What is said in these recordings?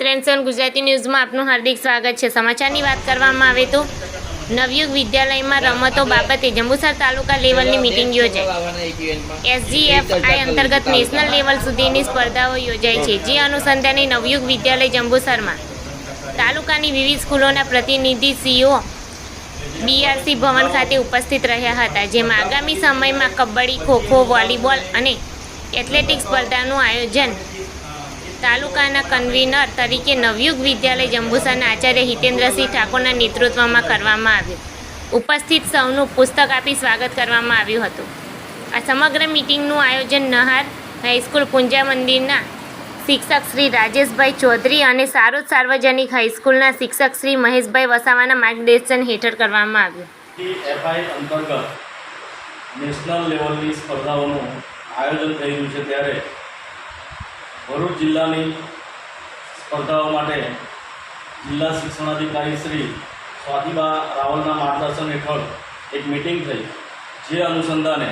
ગ્રેન્ડસન ગુજરાતી ન્યૂઝમાં આપનું હાર્દિક સ્વાગત છે। સમાચારની વાત કરવામાં આવે તો નવયુગ વિદ્યાલયમાં રમતો બાબતે જંબુસર તાલુકા લેવલની મીટિંગ યોજાઈ। SGFI અંતર્ગત નેશનલ લેવલ સુધીની સ્પર્ધાઓ યોજાઈ છે, જે અનુસંધાને નવયુગ વિદ્યાલય જંબુસરમાં તાલુકાની વિવિધ સ્કૂલોના પ્રતિનિધિ CO BRC ભવન ખાતે ઉપસ્થિત રહ્યા હતા, જેમાં આગામી સમયમાં કબડ્ડી, ખોખો, વોલીબોલ અને એથ્લેટિક્સ સ્પર્ધાનું આયોજન તાલુકાના કન્વીનર તરીકે નવયુગ વિદ્યાલય જંબુસરના આચાર્ય હિતેન્દ્રસિંહ ઠાકોરના નેતૃત્વમાં કરવામાં આવ્યું। ઉપસ્થિત સૌનું પુસ્તક આપી સ્વાગત કરવામાં આવ્યું હતું। આ સમગ્ર મીટિંગનું આયોજન નહાર હાઈસ્કૂલ પૂંજા મંદિરના શિક્ષક શ્રી રાજેશભાઈ ચૌધરી અને સારોદ સાર્વજનિક હાઈસ્કૂલના શિક્ષક શ્રી મહેશભાઈ વસાવાના માર્ગદર્શન હેઠળ કરવામાં આવ્યું। FI અંતર્ગત નેશનલ લેવલની સ્પર્ધાઓનું આયોજન થઈ રહ્યું છે, ત્યારે ભરૂચ જિલ્લાની સ્પર્ધાઓ માટે જિલ્લા શિક્ષણાધિકારી શ્રી સ્વાતિબા રાવલના માર્ગદર્શન હેઠળ એક મિટિંગ થઈ, જે અનુસંધાને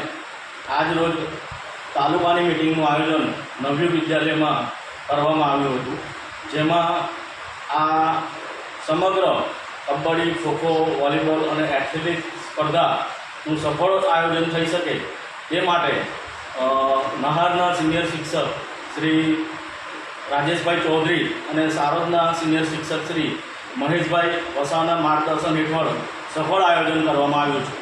આજરોજ તાલુકાની મિટિંગનું આયોજન નવયુગ વિદ્યાલયમાં કરવામાં આવ્યું હતું, જેમાં આ સમગ્ર કબડ્ડી, ખોખો, વોલીબોલ અને એથ્લેટિક્સ સ્પર્ધાનું સફળ આયોજન થઈ શકે તે માટે નહારના સિનિયર શિક્ષક શ્રી રાજેશભાઈ ચૌધરી અને સારોદના સિનિયર શિક્ષક શ્રી મહેશભાઈ વસાવાના માર્ગદર્શન હેઠળ સફળ આયોજન કરવામાં આવ્યું છે।